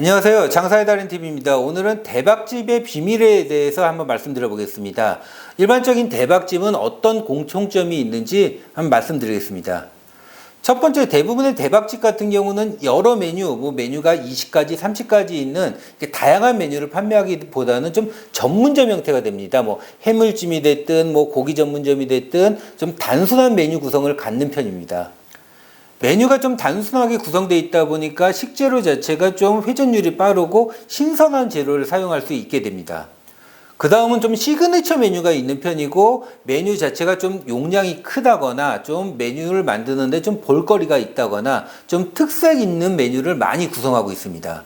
안녕하세요. 장사의 달인TV입니다. 오늘은 대박집의 비밀에 대해서 한번 말씀드려 보겠습니다. 일반적인 대박집은 어떤 공통점이 있는지 한번 말씀드리겠습니다. 첫 번째, 대부분의 대박집 같은 경우는 여러 메뉴가 20가지, 30가지 있는 다양한 메뉴를 판매하기보다는 좀 전문점 형태가 됩니다. 해물찜이 됐든, 고기 전문점이 됐든, 좀 단순한 메뉴 구성을 갖는 편입니다. 메뉴가 좀 단순하게 구성되어 있다 보니까 식재료 자체가 좀 회전율이 빠르고 신선한 재료를 사용할 수 있게 됩니다. 그 다음은 좀 시그니처 메뉴가 있는 편이고, 메뉴 자체가 좀 용량이 크다거나 좀 메뉴를 만드는데 좀 볼거리가 있다거나 좀 특색 있는 메뉴를 많이 구성하고 있습니다.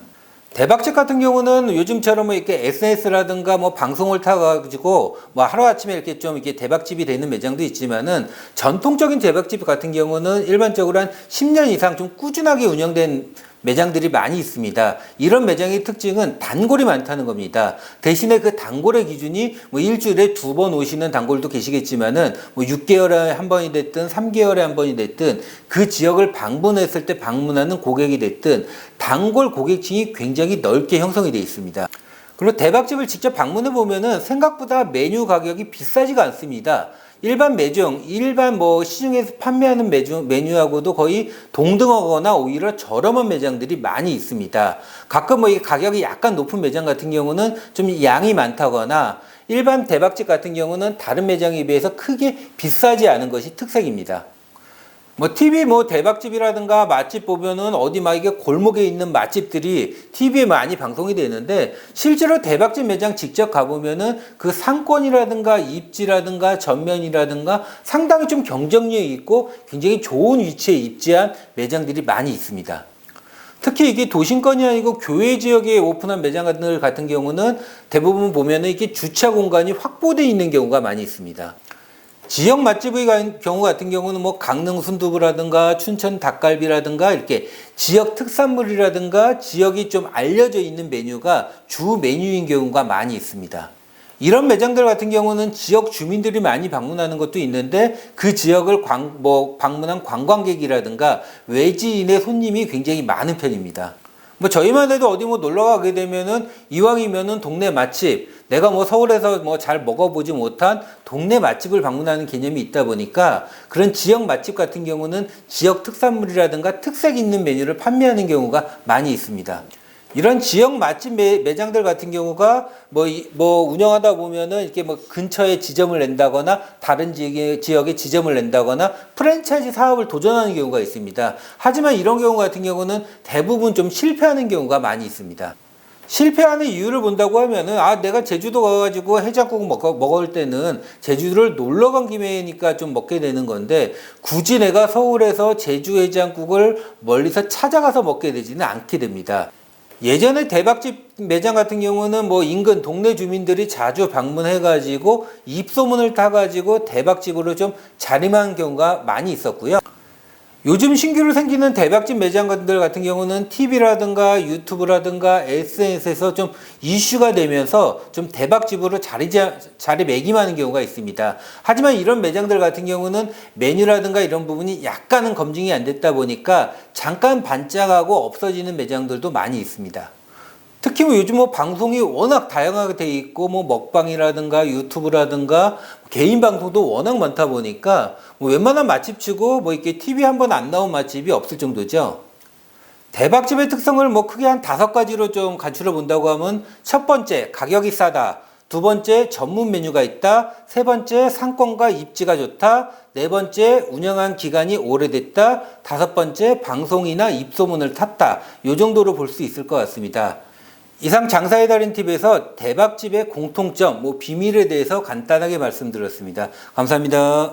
대박집 같은 경우는 요즘처럼 이렇게 SNS라든가 방송을 타가지고 하루아침에 이렇게 대박집이 되는 매장도 있지만은, 전통적인 대박집 같은 경우는 일반적으로 한 10년 이상 좀 꾸준하게 운영된 매장들이 많이 있습니다. 이런 매장의 특징은 단골이 많다는 겁니다. 대신에 그 단골의 기준이 일주일에 2번 오시는 단골도 계시겠지만은 6개월에 한 번이 됐든 3개월에 한 번이 됐든 그 지역을 방문했을 때 방문하는 고객이 됐든 단골 고객층이 굉장히 넓게 형성이 되어 있습니다. 그리고 대박집을 직접 방문해 보면은 생각보다 메뉴 가격이 비싸지가 않습니다. 일반 시중에서 판매하는 메뉴하고도 거의 동등하거나 오히려 저렴한 매장들이 많이 있습니다. 가끔 이 가격이 약간 높은 매장 같은 경우는 좀 양이 많다거나, 일반 대박집 같은 경우는 다른 매장에 비해서 크게 비싸지 않은 것이 특색입니다. TV 대박집이라든가 맛집 보면은 어디 이게 골목에 있는 맛집들이 TV에 많이 방송이 되는데, 실제로 대박집 매장 직접 가보면은 그 상권이라든가 입지라든가 전면이라든가 상당히 좀 경쟁력이 있고 굉장히 좋은 위치에 입지한 매장들이 많이 있습니다. 특히 이게 도심권이 아니고 교외 지역에 오픈한 매장들 같은 경우는 대부분 보면은 이게 주차 공간이 확보되어 있는 경우가 많이 있습니다. 지역 맛집의 경우 같은 경우는 강릉 순두부라든가 춘천 닭갈비라든가 이렇게 지역 특산물이라든가 지역이 좀 알려져 있는 메뉴가 주 메뉴인 경우가 많이 있습니다. 이런 매장들 같은 경우는 지역 주민들이 많이 방문하는 것도 있는데, 그 지역을 방문한 관광객이라든가 외지인의 손님이 굉장히 많은 편입니다. 저희만 해도 어디 놀러 가게 되면은 이왕이면은 동네 맛집, 내가 서울에서 잘 먹어보지 못한 동네 맛집을 방문하는 개념이 있다 보니까, 그런 지역 맛집 같은 경우는 지역 특산물이라든가 특색 있는 메뉴를 판매하는 경우가 많이 있습니다. 이런 지역 맛집 매장들 같은 경우가 운영하다 보면은 이렇게 근처에 지점을 낸다거나 다른 지역에 지점을 낸다거나 프랜차이즈 사업을 도전하는 경우가 있습니다. 하지만 이런 경우 같은 경우는 대부분 좀 실패하는 경우가 많이 있습니다. 실패하는 이유를 본다고 하면은, 내가 제주도 가가지고 해장국 먹을 때는 제주도를 놀러 간 김에니까 좀 먹게 되는 건데, 굳이 내가 서울에서 제주 해장국을 멀리서 찾아가서 먹게 되지는 않게 됩니다. 예전에 대박집 매장 같은 경우는 인근 동네 주민들이 자주 방문해가지고 입소문을 타가지고 대박집으로 좀 자림한 경우가 많이 있었고요. 요즘 신규로 생기는 대박집 매장들 같은 경우는 TV라든가 유튜브라든가 SNS에서 좀 이슈가 되면서 좀 대박집으로 자리매김하는 경우가 있습니다. 하지만 이런 매장들 같은 경우는 메뉴라든가 이런 부분이 약간은 검증이 안 됐다 보니까 잠깐 반짝하고 없어지는 매장들도 많이 있습니다. 특히 요즘 방송이 워낙 다양하게 돼 있고 먹방이라든가 유튜브라든가 개인 방송도 워낙 많다 보니까 웬만한 맛집치고 이렇게 TV 한 번 안 나온 맛집이 없을 정도죠. 대박집의 특성을 크게 한 5가지로 좀 간추려 본다고 하면, 첫 번째, 가격이 싸다. 두 번째, 전문 메뉴가 있다. 세 번째, 상권과 입지가 좋다. 네 번째, 운영한 기간이 오래됐다. 다섯 번째, 방송이나 입소문을 탔다. 이 정도로 볼 수 있을 것 같습니다. 이상 장사의 달인TV에서 대박집의 공통점, 비밀에 대해서 간단하게 말씀드렸습니다. 감사합니다.